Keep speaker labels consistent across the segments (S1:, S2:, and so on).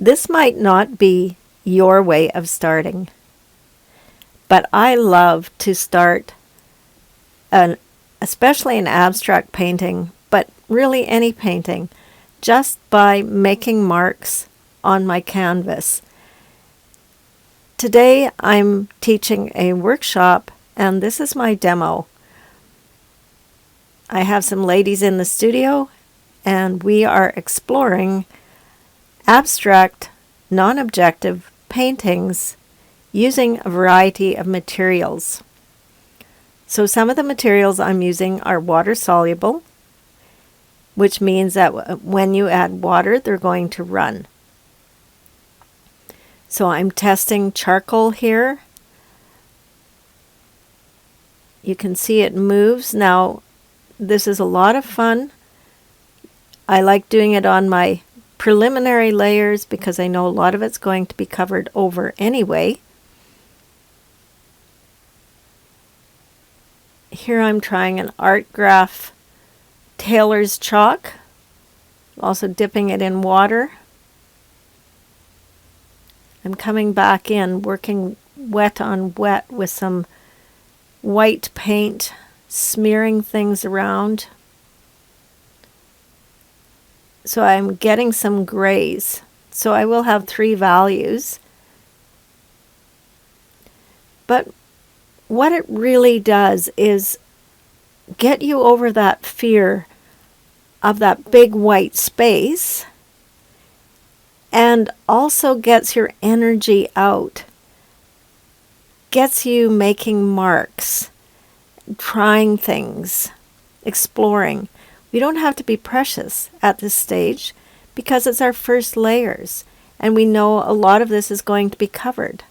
S1: This might not be your way of starting, but I love to start especially an abstract painting, but really any painting, just by making marks on my canvas. Today I'm teaching a workshop, and this is my demo. I have some ladies in the studio, and we are exploring abstract, non-objective paintings using a variety of materials. So some of the materials I'm using are water soluble, which means that when you add water, they're going to run. So I'm testing charcoal here. You can see it moves. Now, this is a lot of fun. I like doing it on my preliminary layers because I know a lot of it's going to be covered over anyway. Here I'm trying an art graph Taylor's chalk, also dipping it in water. I'm coming back in, working wet on wet with some white paint, smearing things around. So I'm getting some grays. So I will have 3 values. But what it really does is get you over that fear of that big white space, and also gets your energy out, gets you making marks, trying things, exploring. We don't have to be precious at this stage because it's our first layers, and we know a lot of this is going to be covered.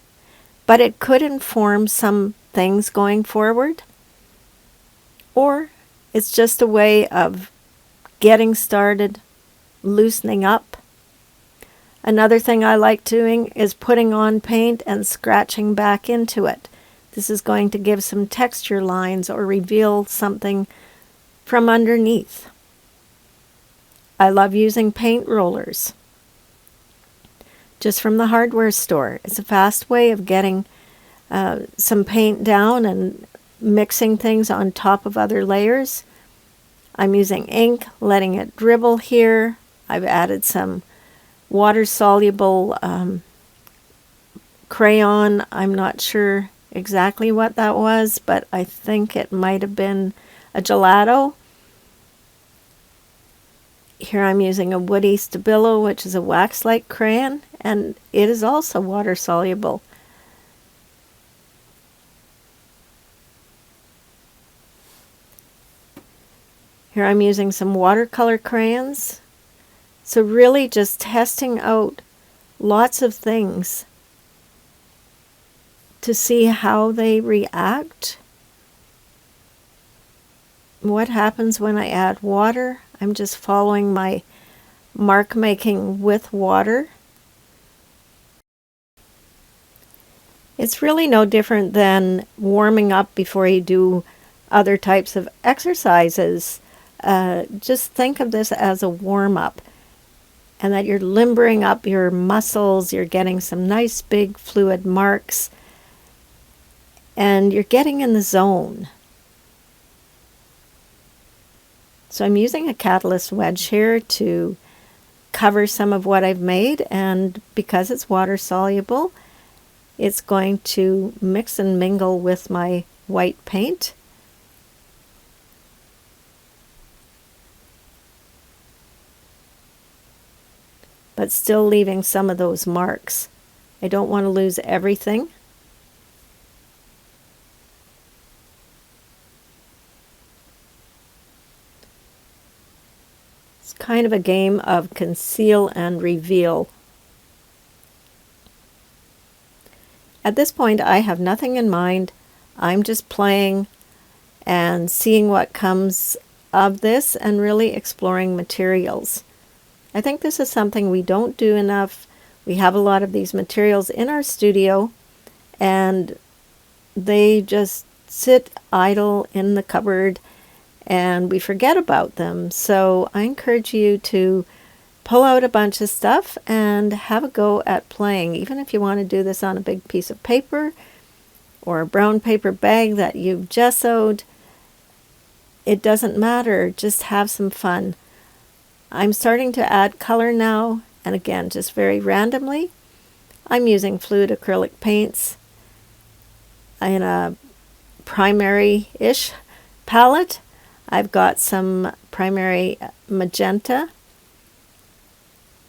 S1: But it could inform some things going forward, or it's just a way of getting started, loosening up. Another thing I like doing is putting on paint and scratching back into it. This is going to give some texture lines or reveal something from underneath. I love using paint rollers, just from the hardware store. It's a fast way of getting some paint down and mixing things on top of other layers. I'm using ink, letting it dribble here. I've added some water-soluble crayon. I'm not sure exactly what that was, but I think it might have been a gelato. Here I'm using a woody stabilo, which is a wax-like crayon, and it is also water-soluble. Here I'm using some watercolor crayons. So really just testing out lots of things to see how they react. What happens when I add water? I'm just following my mark making with water. It's really no different than warming up before you do other types of exercises. Just think of this as a warm-up, and that you're limbering up your muscles, you're getting some nice big fluid marks, and you're getting in the zone. So I'm using a catalyst wedge here to cover some of what I've made, and because it's water soluble, it's going to mix and mingle with my white paint. But still leaving some of those marks. I don't want to lose everything. It's kind of a game of conceal and reveal. At this point, I have nothing in mind. I'm just playing and seeing what comes of this and really exploring materials. I think this is something we don't do enough. We have a lot of these materials in our studio, and they just sit idle in the cupboard and we forget about them. So I encourage you to pull out a bunch of stuff and have a go at playing. Even if you want to do this on a big piece of paper or a brown paper bag that you've gessoed, it doesn't matter. Just have some fun. I'm starting to add color now, and again, just very randomly. I'm using fluid acrylic paints in a primary-ish palette. I've got some primary magenta,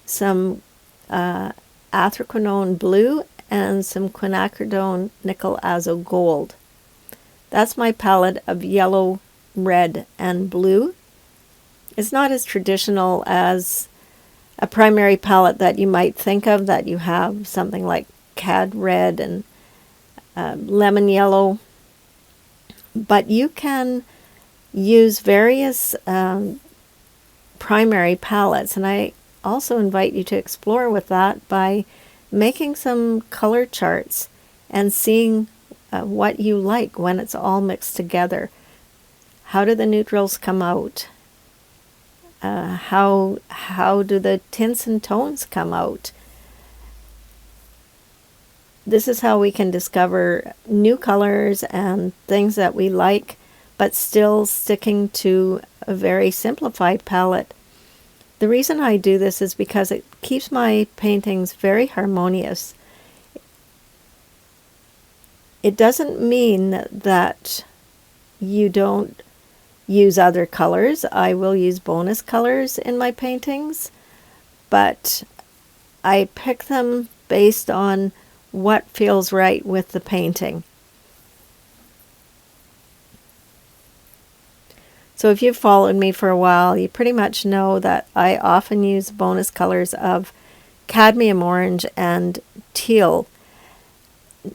S1: some athroquinone blue, and some quinacridone nickel azo gold. That's my palette of yellow, red, and blue. It's not as traditional as a primary palette that you might think of, that you have something like cad red and lemon yellow, but you can use various primary palettes, and I also invite you to explore with that by making some color charts and seeing what you like when it's all mixed together. How do the neutrals come out? How do the tints and tones come out? This is how we can discover new colors and things that we like, but still sticking to a very simplified palette. The reason I do this is because it keeps my paintings very harmonious. It doesn't mean that you don't use other colors. I will use bonus colors in my paintings, but I pick them based on what feels right with the painting. So if you've followed me for a while, you pretty much know that I often use bonus colors of cadmium orange and teal.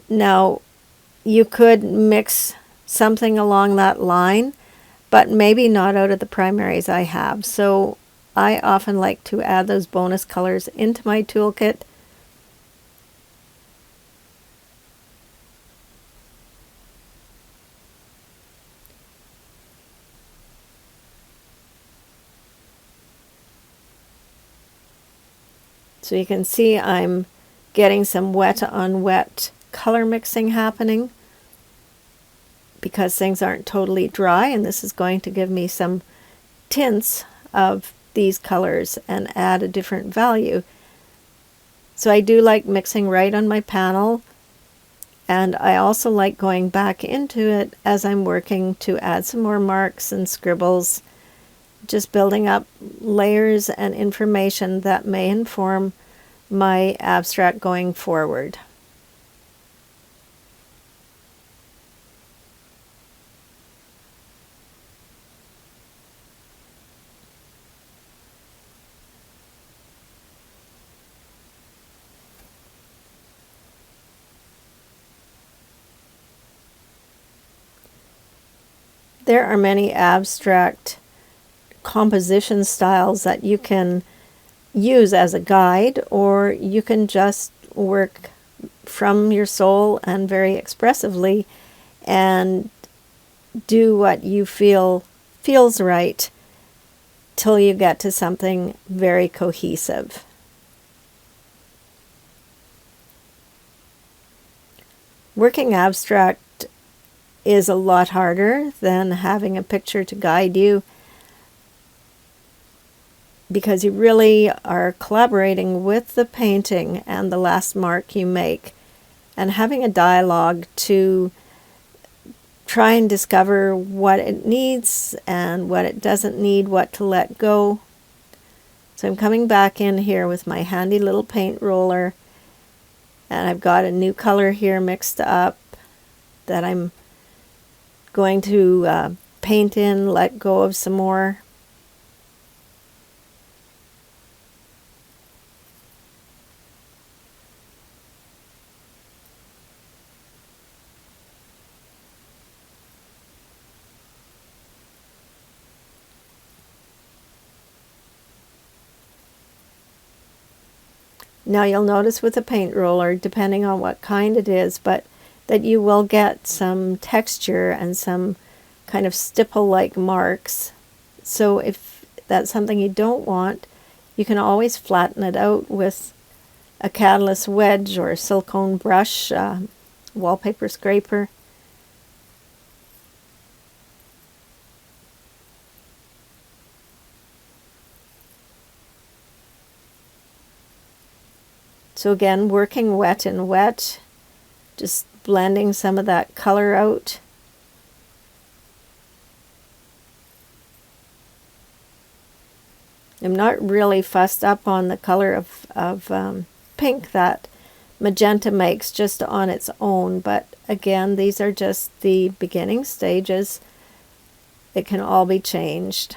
S1: Now, you could mix something along that line, but maybe not out of the primaries I have. So I often like to add those bonus colors into my toolkit. So you can see I'm getting some wet on wet color mixing happening because things aren't totally dry, and this is going to give me some tints of these colors and add a different value. So I do like mixing right on my panel, and I also like going back into it as I'm working to add some more marks and scribbles, just building up layers and information that may inform my abstract going forward. There are many abstract composition styles that you can use as a guide, or you can just work from your soul and very expressively and do what you feel feels right till you get to something very cohesive. Working abstract is a lot harder than having a picture to guide you, because you really are collaborating with the painting and the last mark you make, and having a dialogue to try and discover what it needs and what it doesn't need, what to let go. So I'm coming back in here with my handy little paint roller, and I've got a new color here mixed up that I'm going to paint in, let go of some more. Now you'll notice with a paint roller, depending on what kind it is, but that you will get some texture and some kind of stipple-like marks. So if that's something you don't want, You can always flatten it out with a catalyst wedge or a silicone brush, wallpaper scraper. So again, working wet and wet, just blending some of that color out. I'm not really fussed up on the color of pink that magenta makes just on its own, but again, these are just the beginning stages. It can all be changed.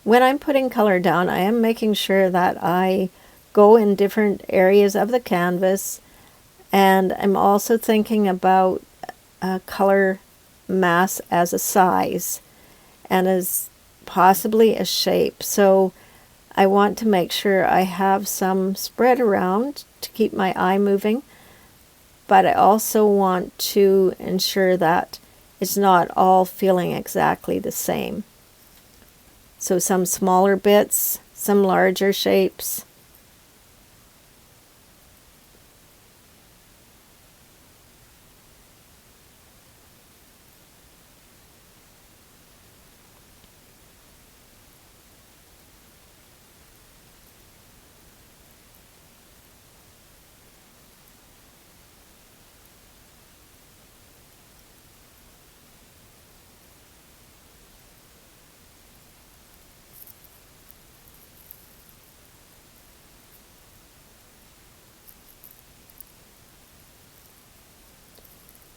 S1: When I'm putting color down, I am making sure that I go in different areas of the canvas, and I'm also thinking about color mass as a size and as possibly a shape. So I want to make sure I have some spread around to keep my eye moving, but I also want to ensure that it's not all feeling exactly the same. So some smaller bits, some larger shapes.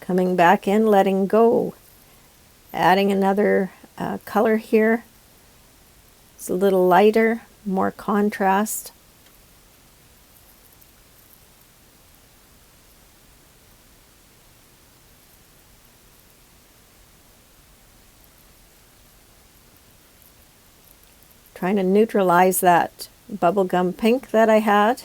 S1: Coming back in, letting go. Adding another color here. It's a little lighter, more contrast. Trying to neutralize that bubblegum pink that I had.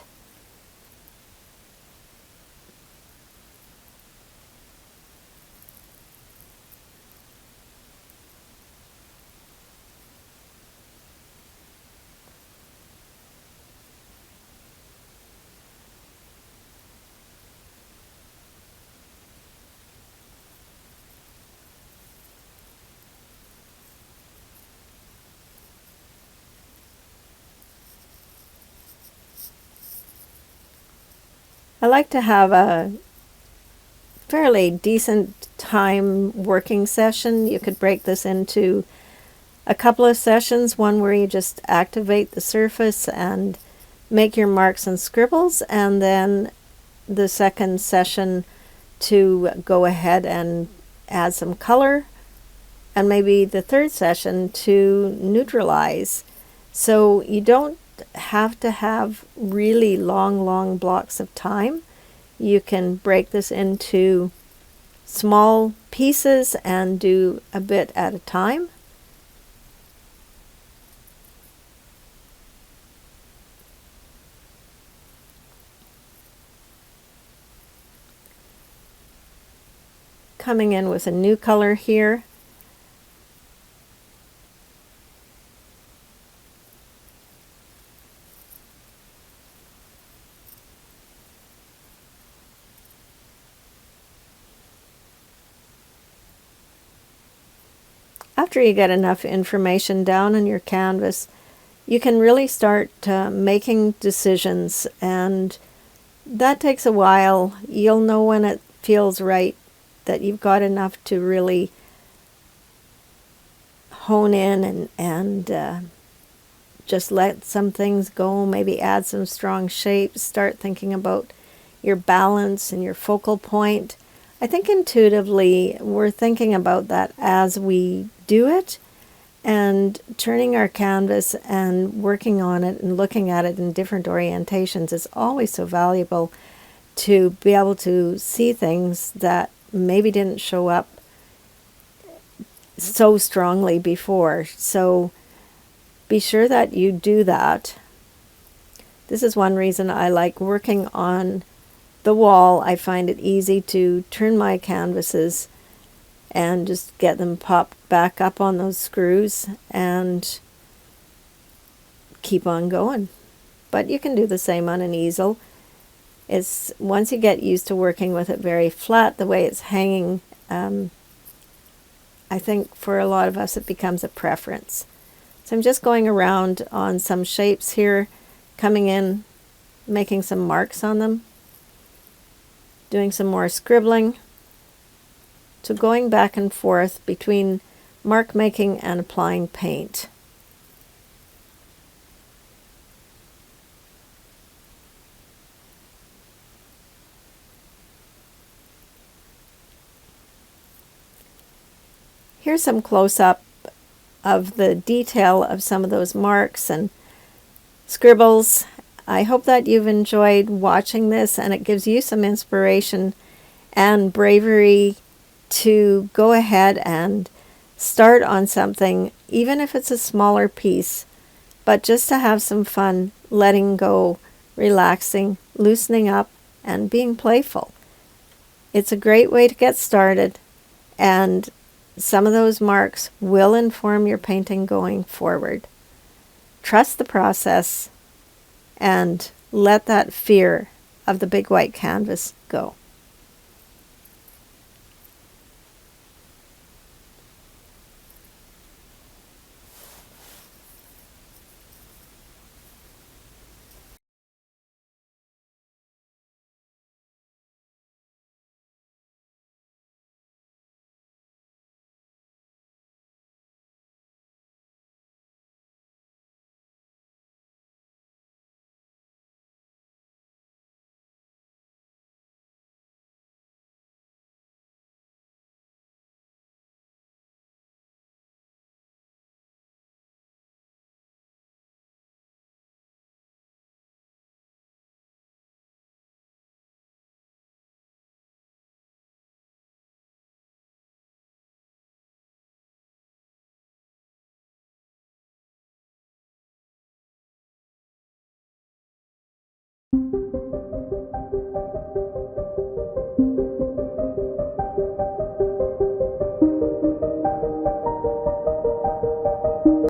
S1: I like to have a fairly decent time working session. You could break this into a couple of sessions, one where you just activate the surface and make your marks and scribbles, and then the second session to go ahead and add some color, and maybe the third session to neutralize. So you don't have to have really long blocks of time. You can break this into small pieces and do a bit at a time. Coming in with a new color here. After you get enough information down on your canvas, you can really start making decisions, and that takes a while. You'll know when it feels right, that you've got enough to really hone in and just let some things go, maybe add some strong shapes, start thinking about your balance and your focal point. I think intuitively we're thinking about that as we do it, and turning our canvas and working on it and looking at it in different orientations is always so valuable, to be able to see things that maybe didn't show up so strongly before. So be sure that you do that. This is one reason I like working on the wall. I find it easy to turn my canvases and just get them popped back up on those screws and keep on going. But you can do the same on an easel. It's once you get used to working with it very flat, the way it's hanging, I think for a lot of us it becomes a preference. So I'm just going around on some shapes here, coming in, making some marks on them, doing some more scribbling. So going back and forth between mark making and applying paint. Here's some close-up of the detail of some of those marks and scribbles. I hope that you've enjoyed watching this and it gives you some inspiration and bravery to go ahead and start on something, even if it's a smaller piece, but just to have some fun, letting go, relaxing, loosening up, and being playful. It's a great way to get started, and some of those marks will inform your painting going forward. Trust the process and let that fear of the big white canvas go.